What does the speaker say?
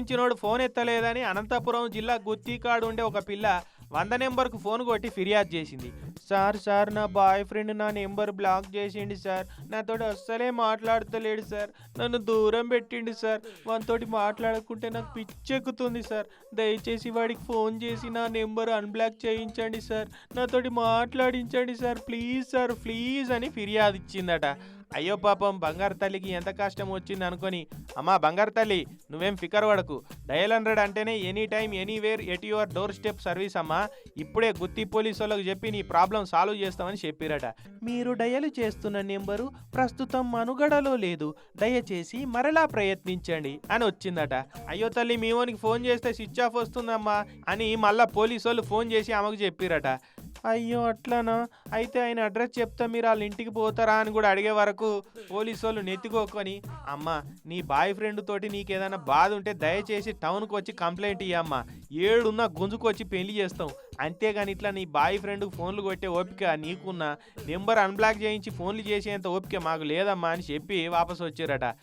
చేయించినోడు phone ఎత్తలేదని Anantapuram జిల్లా గుత్తికాడు ఉండే ఒక పిల్ల 100 నెంబర్కు ఫోన్ కొట్టి ఫిర్యాదు చేసింది. సార్ నా బాయ్ ఫ్రెండ్ నా నెంబర్ బ్లాక్ చేసిండు సార్. నాతోటి అస్సలే మాట్లాడతలేడు సార్. నన్ను దూరం పెట్టిండు సార్. వానితోటి మాట్లాడకుంటే నాకు పిచ్చెక్కుతుంది సార్. దయచేసి వాడికి ఫోన్ చేసి నా నెంబర్ అన్బ్లాక్ చేయించండి సార్. నాతోటి మాట్లాడించండి సార్ ప్లీజ్ అని ఫిర్యాదు ఇచ్చిందట. అయ్యో పాపం బంగారు తల్లికి ఎంత కష్టం వచ్చింది అనుకొని, అమ్మా బంగారు తల్లి నువ్వేం ఫికర్ పడకు, డయల్ 100 అంటేనే any time anywhere at your door step service అమ్మా. ఇప్పుడే గుత్తి పోలీసు వాళ్ళకి చెప్పి నీ ప్రాబ్లం సాల్వ్ చేస్తామని చెప్పిరట. మీరు డయల్ చేస్తున్న నెంబరు ప్రస్తుతం మనుగడలో లేదు, దయచేసి మరలా ప్రయత్నించండి అని వచ్చిందట. అయ్యో తల్లి మీవోనికి ఫోన్ చేస్తే స్విచ్ ఆఫ్ వస్తుందమ్మా అని మళ్ళా పోలీసు వాళ్ళు ఫోన్ చేసి ఆమెకు చెప్పిరట. అయ్యో అట్లానా, అయితే ఆయన అడ్రస్ చెప్తా మీరు వాళ్ళ ఇంటికి పోతారా అని కూడా అడిగే వరకు పోలీసు వాళ్ళు నెత్తికోకొని, అమ్మ నీ బాయ్ ఫ్రెండ్ తోటి నీకేదైనా బాధ ఉంటే దయచేసి టౌన్కి వచ్చి కంప్లైంట్ ఇయ్యమ్మా, ఏడున్నా గుంజుకొచ్చి పెళ్లి చేస్తాం, అంతేగాని ఇట్లా నీ బాయ్ ఫ్రెండ్కి ఫోన్లు కొట్టే ఓపిక నీకున్నా నెంబర్ అన్బ్లాక్ చేయించి ఫోన్లు చేసేంత ఓపిక మాకు లేదమ్మా అని చెప్పి వాపసు వచ్చారట.